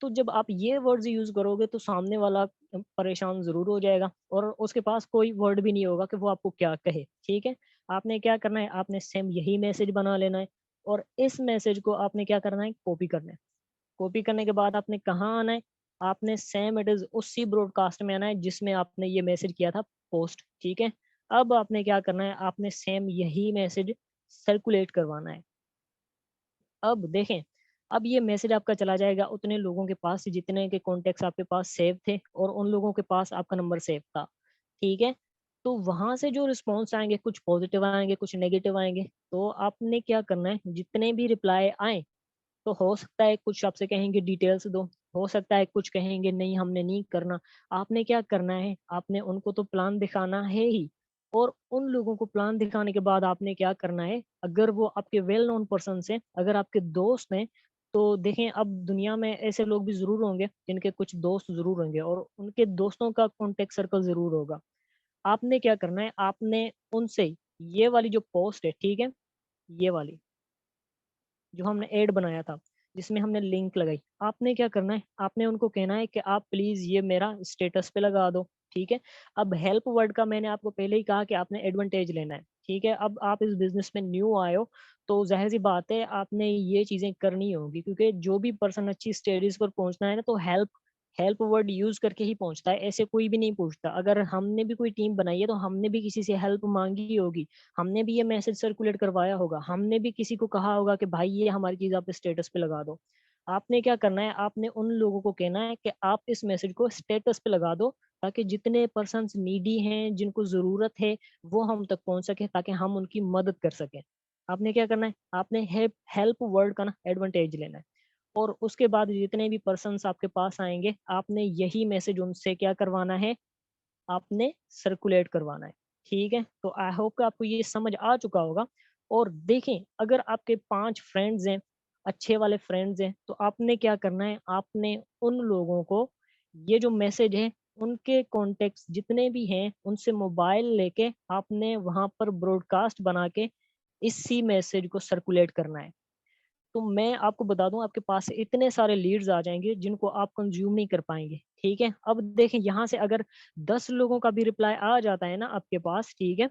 तो जब आप ये वर्ड्स यूज़ करोगे तो सामने वाला परेशान ज़रूर हो जाएगा और उसके पास कोई वर्ड भी नहीं होगा कि वो आपको क्या कहे, ठीक है? आपने क्या करना है, आपने सेम यही मैसेज बना लेना है और इस मैसेज को आपने क्या करना है, कॉपी करना है। कॉपी करने के बाद आपने कहाँ आना है, आपने सेम इट इज़ उसी ब्रॉडकास्ट में आना है जिसमें आपने ये मैसेज किया था पोस्ट, ठीक है? अब आपने क्या करना है, आपने सेम यही मैसेज सर्कुलेट करवाना है। अब देखें, अब ये मैसेज आपका चला जाएगा उतने लोगों के पास जितने के कॉन्टैक्ट्स आपके पास सेव थे और उन लोगों के पास आपका नंबर सेव था, ठीक है? तो वहाँ से जो रिस्पॉन्स आएँगे, कुछ पॉज़िटिव आएँगे, कुछ नेगेटिव आएँगे, तो आपने क्या करना है, जितने भी रिप्लाई आएँ, तो हो सकता है कुछ आपसे कहेंगे डिटेल्स दो, हो सकता है कुछ कहेंगे नहीं हमने नहीं करना। आपने क्या करना है, आपने उनको तो प्लान दिखाना है ही और उन लोगों को प्लान दिखाने के बाद आपने क्या करना है, अगर वो आपके वेल नोन पर्सन्स हैं, अगर आपके दोस्त हैं, तो देखें अब दुनिया में ऐसे लोग भी ज़रूर होंगे, जिनके कुछ दोस्त ज़रूर होंगे और उनके दोस्तों का कॉन्टैक्ट सर्कल ज़रूर होगा। आपने क्या करना है, आपने उनसे ये वाली जो पोस्ट है, ठीक है? ये वाली जो हमने ऐड बनाया था, जिसमें हमने लिंक लगाई। आपने क्या करना है, आपने उनको कहना है कि आप प्लीज़ ये मेरा स्टेटस पे लगा दो, ठीक है? अब हेल्प वर्ड का मैंने आपको पहले ही कहा कि आपने एडवांटेज लेना है, ठीक है? अब आप इस बिज़नेस में न्यू आए हो, तो ज़ाहिर-सी बात है आपने ये चीज़ें करनी होंगी क्योंकि जो भी पर्सन अच्छी स्टडीज़ पर पहुँचना है ना, तो हेल्प हेल्प वर्ड यूज़ करके ही पहुँचता है, ऐसे कोई भी नहीं पहुँचता। अगर हमने भी कोई टीम बनाई है, तो हमने भी किसी से हेल्प माँगी होगी। हमने भी ये मैसेज सर्कुलेट करवाया होगा, हमने भी किसी को कहा होगा कि भाई ये हमारी चीज़ आप स्टेटस पे लगा दो। आपने क्या करना है, आपने उन लोगों को कहना है कि आप इस मैसेज को स्टेटस पे लगा दो, ताकि जितने पर्सन्स नीडी हैं, जिनको ज़रूरत है, वो हम तक पहुँच सके ताकि हम उनकी मदद कर सकें। आपने क्या करना है, आपने हेल्प हेल्प वर्ड का ना एडवांटेज लेना है और उसके बाद जितने भी पर्सन्स आपके पास आएँगे, आपने यही मैसेज उनसे क्या करवाना है, आपने सर्कुलेट करवाना है, ठीक है? तो आई होप कि आपको ये समझ आ चुका होगा और देखें अगर आपके 5 फ्रेंड्स हैं, अच्छे वाले फ्रेंड्स हैं, तो आपने क्या करना है, आपने उन लोगों को ये जो मैसेज है, उनके कॉन्टैक्ट्स जितने भी हैं, उनसे मोबाइल लेके आपने वहाँ पर ब्रॉडकास्ट बना के इसी मैसेज को सर्कुलेट करना है। तो मैं आपको बता दूँ आपके पास से इतने सारे लीड्स आ जाएँगे जिनको आप कंज़्यूम नहीं कर पाएँगे, ठीक है? अब देखें यहाँ से अगर 10 लोगों का भी रिप्लाई आ जाता है ना आपके पास, ठीक है?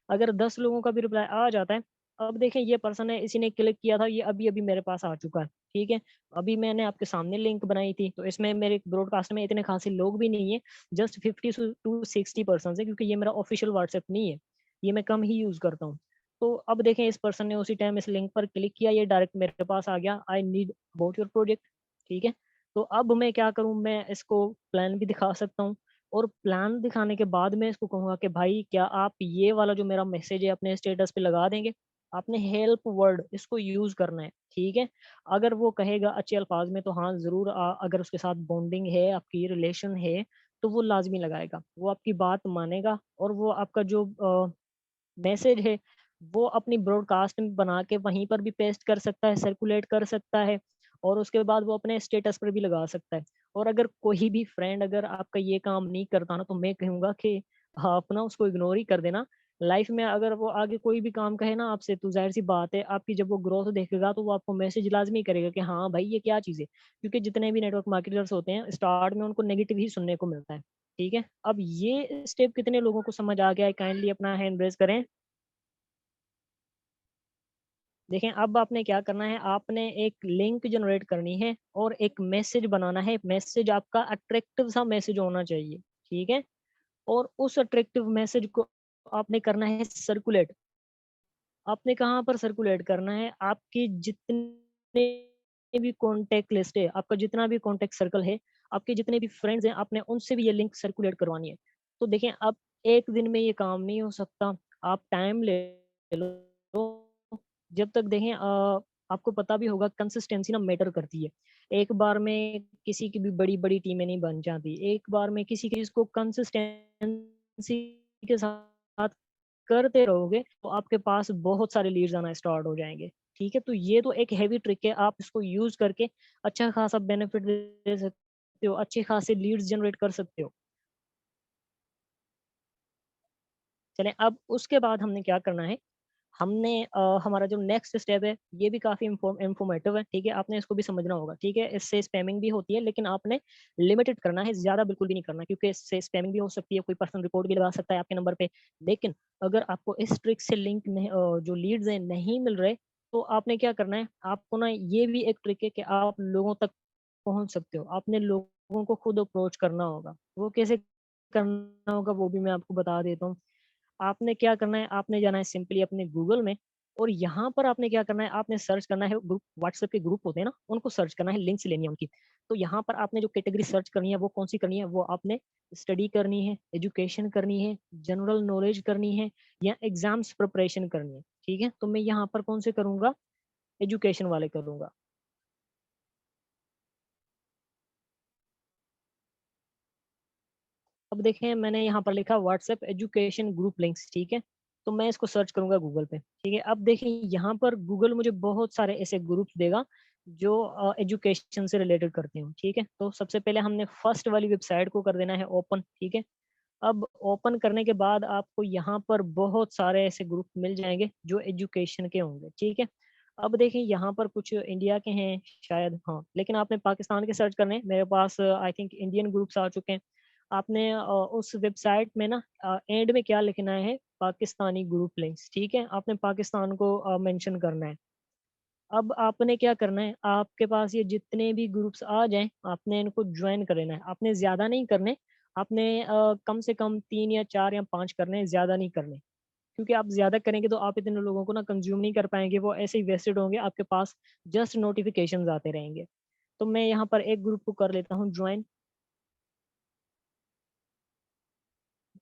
अगर 10 लोगों का भी रिप्लाई आ जाता है, अब देखें ये पर्सन है इसी ने क्लिक किया था, ये अभी-अभी मेरे पास आ चुका है, ठीक है? अभी मैंने आपके सामने लिंक बनाई थी, तो इसमें मेरे ब्रॉडकास्ट में इतने खासे लोग भी नहीं हैं, जस्ट 50 टू 60 पर्सन्स हैं क्योंकि ये मेरा ऑफ़िशियल व्हाट्सएप नहीं है, ये मैं कम ही यूज़ करता हूँ। तो अब देखें इस पर्सन ने उसी टाइम इस लिंक पर क्लिक किया, ये डायरेक्ट मेरे पास आ गया, I need about your project, ठीक है? तो अब मैं क्या करूँ, मैं इसको प्लान भी दिखा सकता हूँ और प्लान दिखाने के बाद मैं इसको कहूँगा कि भाई क्या आप ये वाला जो मेरा मैसेज है अपने स्टेटस पे लगा देंगे? आपने हेल्प वर्ड इसको यूज़ करना है, ठीक है? अगर वो कहेगा अच्छे अल्फाज में तो हाँ, ज़रूर अगर उसके साथ बॉन्डिंग है, आपकी रिलेशन है, तो वो लाज़मी लगाएगा। वो आपकी बात मानेगा और वो आपका जो मैसेज है, वो अपनी ब्रॉडकास्ट में बना के वहीं पर भी पेस्ट कर सकता है, सर्कुलेट कर सकता है और उसके बाद वो अपने स्टेटस पर भी लगा सकता है। और अगर कोई भी फ्रेंड अगर आपका ये काम नहीं करता ना, तो मैं कहूँगा कि आप ना उसको इग्नोर ही कर देना। लाइफ में अगर वो आगे कोई भी काम कहे ना आपसे, तो ज़ाहिर-सी बात है, आपकी जब वो ग्रोथ देखेगा, तो वो आपको मैसेज लाज़मी करेगा कि हाँ भाई, ये क्या चीज़ है? क्योंकि जितने भी नेटवर्क मार्केटर्स होते हैं, स्टार्ट में उनको नेगेटिव ही सुनने को मिलता है। ठीक है? अब ये स्टेप कितने लोगों को समझ आ गया है? काइंडली अपना हैंड रेज़ करें। देखें, अब आपने क्या करना है, आपने एक लिंक जनरेट करनी है और एक मैसेज बनाना है। मैसेज आपका अट्रैक्टिव सा मैसेज होना चाहिए, ठीक है? और उस अट्रैक्टिव मैसेज को आपने करना है सर्कुलेट। आपने कहाँ पर सर्कुलेट करना है, आपकी जितने भी कॉन्टैक्ट लिस्ट है, आपका जितना भी कॉन्टैक्ट सर्कल है, आपके जितने भी फ्रेंड्स हैं, आपने उनसे भी ये लिंक सर्कुलेट करवानी है। तो देखें, अब एक दिन में ये काम नहीं हो सकता, आप टाइम ले लो। जब तक देखें आपको पता भी होगा कंसिस्टेंसी ना मैटर करती है। एक बार में किसी की भी बड़ी-बड़ी टीमें नहीं बन जाती। एक बार में किसी चीज़ को कंसिस्टेंसी के साथ करते रहोगे, तो आपके पास बहुत सारे लीड्स आना स्टार्ट हो जाएँगे, ठीक है? तो ये तो एक हेवी ट्रिक है, आप इसको यूज़ करके अच्छा खासा बेनिफिट ले सकते सकते हो, अच्छे खासे लीड्स जनरेट कर सकते हो। चलें अब उसके बाद हमने क्या करना है, हमने हमारा जो नेक्स्ट स्टेप है ये भी काफ़ी इन्फॉर्मेटिव है, ठीक है? आपने इसको भी समझना होगा, ठीक है? इससे स्पैमिंग भी होती है लेकिन आपने लिमिटेड करना है, ज़्यादा बिल्कुल भी नहीं करना क्योंकि इससे स्पैमिंग भी हो सकती है, कोई पर्सन रिपोर्ट भी लगा सकता है आपके नंबर पे। लेकिन अगर आपको इस ट्रिक से लिंक नहीं जो लीड्स हैं नहीं मिल रहे, तो आपने क्या करना है, आपको ना ये भी एक ट्रिक है कि आप लोगों तक पहुँच सकते हो। आपने लोगों को खुद अप्रोच करना होगा। वो कैसे करना होगा वो भी मैं आपको बता देता हूँ। आपने क्या करना है, आपने जाना है सिंपली अपने गूगल में और यहाँ पर आपने क्या करना है, आपने सर्च करना है ग्रुप व्हाट्सएप के ग्रुप होते हैं ना, उनको सर्च करना है, लिंक्स लेनी है उनकी। तो यहाँ पर आपने जो कैटेगरी सर्च करनी है, वो कौन-सी करनी है, वो आपने स्टडी करनी है, एजुकेशन करनी है, जनरल नॉलेज करनी है या एग्ज़ाम्स प्रिपरेशन करनी है, ठीक है? तो मैं यहाँ पर कौन से करूँगा, एजुकेशन वाले करूँगा। अब देखें मैंने यहाँ पर लिखा व्हाट्सएप एजुकेशन ग्रुप लिंक्स, ठीक है? तो मैं इसको सर्च करूँगा गूगल पे, ठीक है? अब देखिए यहाँ पर गूगल मुझे बहुत सारे ऐसे ग्रुप्स देगा जो एजुकेशन से रिलेटेड करते हो, ठीक है? तो सबसे पहले हमने फर्स्ट वाली वेबसाइट को कर देना है ओपन, ठीक है? अब ओपन करने के बाद आपको यहाँ पर बहुत सारे ऐसे ग्रुप मिल जाएँगे जो एजुकेशन के होंगे, ठीक है? अब देखिए यहाँ पर कुछ इंडिया के हैं शायद हाँ, लेकिन आपने पाकिस्तान के सर्च करने हैं, मेरे पास आई थिंक इंडियन ग्रुप्स आ चुके हैं। आपने उस वेबसाइट में ना एंड में क्या लिखना है, पाकिस्तानी ग्रुप लिंक्स, ठीक है? आपने पाकिस्तान को मेंशन करना है। अब आपने क्या करना है, आपके पास ये जितने भी ग्रुप्स आ जाएँ, आपने इनको जॉइन कर लेना है। आपने ज़्यादा नहीं करने, आपने कम से कम 3 या 4 या 5 करने हैं, ज़्यादा नहीं करने। क्योंकि आप ज़्यादा करेंगे तो आप इतने लोगों को ना कंज़्यूम नहीं कर पाएँगे, वो ऐसे ही वेस्टेड होंगे, आपके पास जस्ट नोटिफ़िकेशंस आते रहेंगे। तो मैं यहाँ पर एक ग्रुप को कर लेता हूँ जॉइन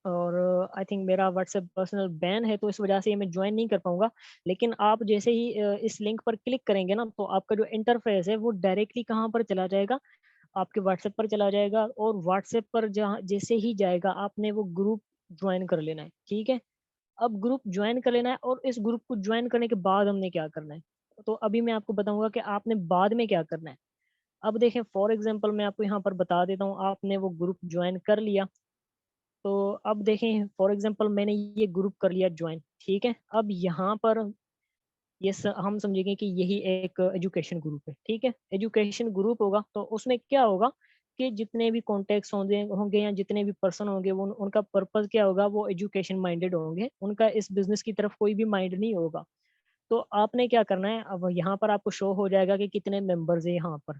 और आई थिंक मेरा व्हाट्सएप पर्सनल बैन है, तो इस वजह से ये मैं जॉइन नहीं कर पाऊँगा। लेकिन आप जैसे ही इस लिंक पर क्लिक करेंगे ना, तो आपका जो इंटरफ़ेस है, वो डायरेक्टली कहाँ पर चला जाएगा, आपके व्हाट्सएप पर चला जाएगा और व्हाट्सएप पर जहाँ जैसे ही जाएगा, आपने वो ग्रुप जॉइन कर लेना है, ठीक है? अब ग्रुप जॉइन कर लेना है और इस ग्रुप को जॉइन करने के बाद हमने क्या करना है। तो अभी मैं आपको बताऊँगा कि आपने बाद में क्या करना है। अब देखें फॉर एग्ज़ाम्पल मैं आपको यहाँ पर बता देता हूँ, आपने वो ग्रुप जॉइन कर लिया, तो अब देखें फॉर एग्ज़ाम्पल मैंने ये ग्रुप कर लिया जॉइन, ठीक है? अब यहाँ पर हम समझेंगे कि यही एक एजुकेशन ग्रुप है, ठीक है? एजुकेशन ग्रुप होगा तो उसमें क्या होगा कि जितने भी कॉन्टैक्ट्स होंगे होंगे या जितने भी पर्सन होंगे वो उनका पर्पज़ क्या होगा, वो एजुकेशन माइंडेड होंगे, उनका इस बिज़नेस की तरफ कोई भी माइंड नहीं होगा। तो आपने क्या करना है, अब यहाँ पर आपको शो हो जाएगा कि कितने मेंबर्स हैं यहाँ पर।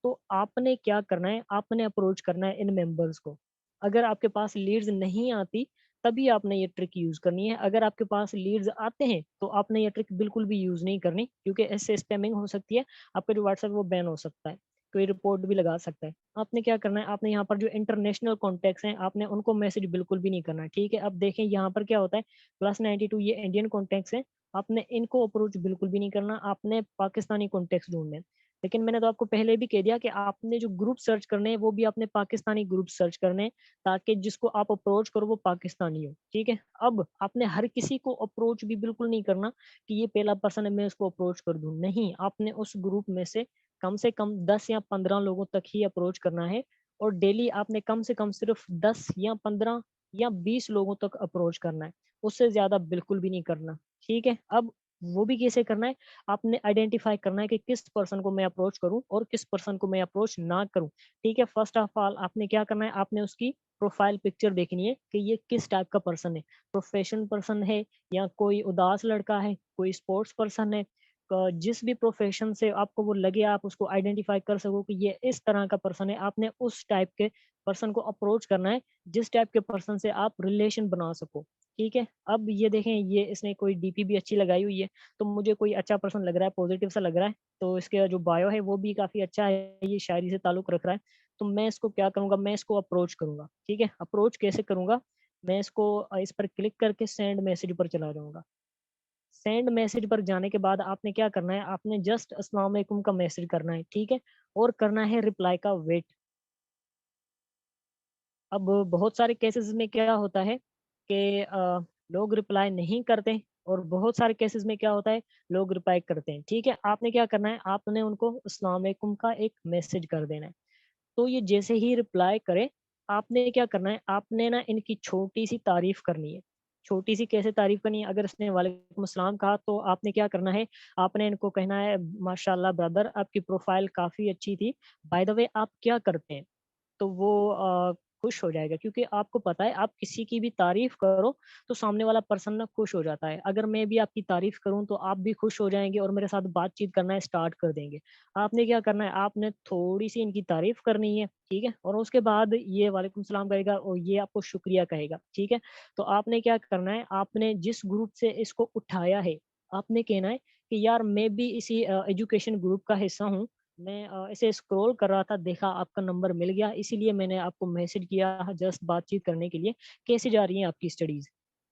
तो आपने क्या करना है, आपने अप्रोच करना है इन मेंबर्स को। अगर आपके पास लीड्स नहीं आती, तभी आपने ये ट्रिक यूज़ करनी है। अगर आपके पास लीड्स आते हैं, तो आपने ये ट्रिक बिल्कुल भी यूज़ नहीं करनी क्योंकि इससे स्पैमिंग हो सकती है। आपका जो व्हाट्सएप है वो बैन हो सकता है। कोई रिपोर्ट भी लगा सकता है। आपने क्या करना है, आपने यहाँ पर जो इंटरनेशनल कॉन्टैक्ट्स हैं, आपने उनको मैसेज बिल्कुल भी नहीं करना है, ठीक है? अब देखें यहाँ पर क्या होता है, +92 ये इंडियन कॉन्टैक्ट्स हैं, आपने इनको अप्रोच बिल्कुल भी नहीं करना, आपने पाकिस्तानी कॉन्टैक्ट्स ढूँढने हैं। लेकिन मैंने तो आपको पहले भी कह दिया कि आपने जो ग्रुप सर्च करने हैं, वो भी आपने पाकिस्तानी ग्रुप सर्च करने हैं, ताकि जिसको आप अप्रोच करो वो पाकिस्तानी हो, ठीक है? अब आपने हर किसी को अप्रोच भी बिल्कुल नहीं करना कि ये पहला पर्सन है मैं उसको अप्रोच कर दूँ, नहीं, आपने उस ग्रुप में से कम 10 या 15 लोगों तक ही अप्रोच करना है और डेली आपने कम से कम सिर्फ 10 या 15 या 20 लोगों तक अप्रोच करना है, उससे ज़्यादा बिल्कुल भी नहीं करना, ठीक है? अब वो भी कैसे करना है, आपने आइडेंटिफ़ाई करना है कि किस पर्सन को मैं अप्रोच करूँ और किस पर्सन को मैं अप्रोच ना करूँ, ठीक है? फर्स्ट ऑफ ऑल आपने क्या करना है, आपने उसकी प्रोफ़ाइल पिक्चर देखनी है कि ये किस टाइप का पर्सन है। प्रोफ़ेशन पर्सन है या कोई उदास लड़का है, कोई स्पोर्ट्स पर्सन है। जिस भी प्रोफ़ेशन से आपको वो लगे आप उसको आइडेंटिफ़ाई कर सको कि ये इस तरह का पर्सन है, आपने उस टाइप के पर्सन को अप्रोच करना है, जिस टाइप के पर्सन से आप रिलेशन बना सको, ठीक है? अब ये देखें ये इसने कोई डीपी भी अच्छी लगाई हुई है। तो मुझे कोई अच्छा पर्सन लग रहा है, पॉज़िटिव सा लग रहा है, तो इसका जो बायो है वो भी काफ़ी अच्छा है, ये शायरी से ताल्लुक़ रख रहा है। तो मैं इसको क्या करूँगा, मैं इसको अप्रोच करूँगा, ठीक है? अप्रोच कैसे करूँगा, मैं इसको इस पर क्लिक करके सेंड मैसेज पर चला जाऊँगा। सेंड मैसेज पर जाने के बाद आपने क्या करना है, आपने जस्ट अस्सलाम वालेकुम का मैसेज करना है, ठीक है? और करना है रिप्लाई का वेट। अब बहुत सारे केसेज़ में क्या होता है कि लोग रिप्लाई नहीं करते और बहुत सारे केसेज़ में क्या होता है, लोग रिप्लाई करते हैं, ठीक है? आपने क्या करना है, आपने उनको अस्सलाम वालेकुम का एक मैसेज कर देना है। तो ये जैसे ही रिप्लाई करे, आपने क्या करना है, आपने ना इनकी छोटी-सी तारीफ़ करनी है। छोटी-सी कैसे तारीफ़ करनी है, अगर इसने वालेकुम अस्सलाम कहा तो आपने क्या करना है, आपने इनको कहना है माशाअल्लाह ब्रदर आपकी प्रोफ़ाइल काफ़ी अच्छी थी। बाय द वे आप क्या करते हैं? तो वो खुश हो जाएगा क्योंकि आपको पता है आप किसी की भी तारीफ़ करो तो सामने वाला पर्सन ना खुश हो जाता है। अगर मैं भी आपकी तारीफ़ करूँ तो आप भी खुश हो जाएँगे और मेरे साथ बातचीत करना स्टार्ट कर देंगे। आपने क्या करना है, आपने थोड़ी-सी इनकी तारीफ़ करनी है, ठीक है? और उसके बाद ये वालेकुम सलाम कहेगा और ये आपको शुक्रिया कहेगा, ठीक है? तो आपने क्या करना है, आपने जिस ग्रुप से इसको उठाया है, आपने कहना है कि यार मैं भी इसी एजुकेशन ग्रुप का हिस्सा हूँ। मैं ऐसे स्क्रॉल कर रहा था, देखा आपका नंबर मिल गया, इसीलिए मैंने आपको मैसेज किया जस्ट बातचीत करने के लिए, कैसी जा रही हैं आपकी स्टडीज़?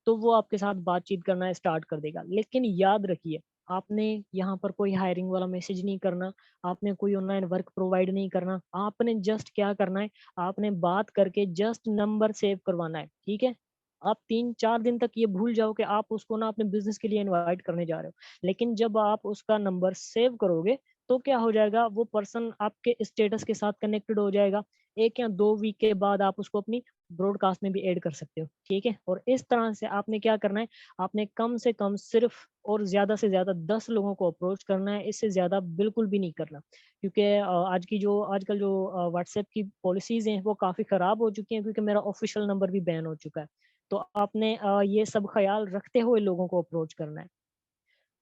तो वो आपके साथ बातचीत करना स्टार्ट कर देगा। लेकिन याद रखिए, आपने यहाँ पर कोई हायरिंग वाला मैसेज नहीं करना, आपने कोई ऑनलाइन वर्क प्रोवाइड नहीं करना, आपने जस्ट क्या करना है, आपने बात करके जस्ट नंबर सेव करवाना है, ठीक है? आप 3-4 दिन तक ये भूल जाओ कि आप उसको ना अपने बिज़नेस के लिए इनवाइट करने जा रहे हो। लेकिन जब आप उसका नंबर सेव करोगे तो क्या हो जाएगा, वो पर्सन आपके स्टेटस के साथ कनेक्टेड हो जाएगा। 1 या 2 वीक के बाद आप उसको अपनी ब्रॉडकास्ट में भी ऐड कर सकते हो, ठीक है? और इस तरह से आपने क्या करना है, आपने कम से कम सिर्फ़ और ज़्यादा से ज़्यादा 10 लोगों को अप्रोच करना है, इससे ज़्यादा बिल्कुल भी नहीं करना। क्योंकि आजकल जो व्हाट्सएप की पॉलिसीज़ हैं, वो काफ़ी ख़राब हो चुकी हैं क्योंकि मेरा ऑफ़िशियल नंबर भी बैन हो चुका है। तो आपने ये सब ख़्याल रखते हुए लोगों को अप्रोच करना है।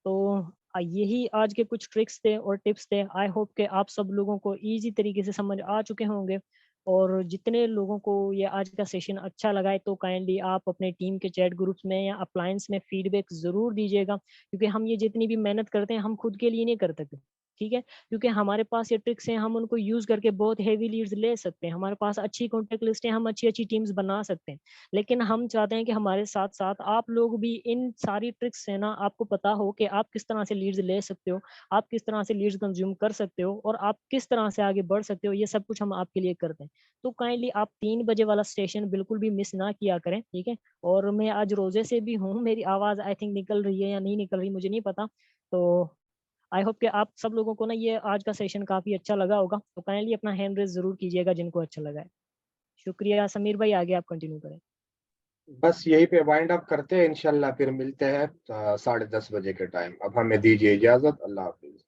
तो यही आज के कुछ ट्रिक्स थे और टिप्स थे। आई होप कि आप सब लोगों को ईज़ी तरीके से समझ आ चुके होंगे और जितने लोगों को ये आज का सेशन अच्छा लगा है तो काइंडली आप अपने टीम के चैट ग्रुप्स में या अप्लायंस में फीडबैक ज़रूर दीजिएगा क्योंकि हम ये जितनी भी मेहनत करते हैं हम खुद के लिए नहीं करते थे, ठीक है? क्योंकि हमारे पास ये ट्रिक्स हैं, हम उनको यूज़ करके बहुत हेवी लीड्स ले सकते हैं। हमारे पास अच्छी कॉन्टैक्ट लिस्ट है, हम अच्छी-अच्छी टीम्स बना सकते हैं। लेकिन हम चाहते हैं कि हमारे साथ-साथ आप लोग भी इन सारी ट्रिक्स से ना आपको पता हो कि आप किस तरह से लीड्स ले सकते हो, आप किस तरह से लीड्स कंज़्यूम कर सकते हो और आप किस तरह से आगे बढ़ सकते हो, ये सब कुछ हम आपके लिए करते हैं। तो काइंडली आप 3 बजे वाला सेशन बिल्कुल भी मिस ना किया करें, ठीक है? और मैं आज रोज़े से भी हूँ, मेरी आवाज़ आई थिंक निकल रही है या नहीं निकल रही मुझे नहीं पता। तो आई होप कि आप सब लोगों को ना ये आज का सेशन काफ़ी अच्छा लगा होगा। तो काइंडली अपना हैंड रेज़ ज़रूर कीजिएगा जिनको अच्छा लगा है। शुक्रिया समीर भाई, आगे आप कंटिन्यू करें। बस यहीं पे वाइंड अप करते हैं, इंशाल्लाह फिर मिलते हैं 10:30 बजे के टाइम। अब हमें दीजिए इजाज़त। अल्लाह हाफ़िज़।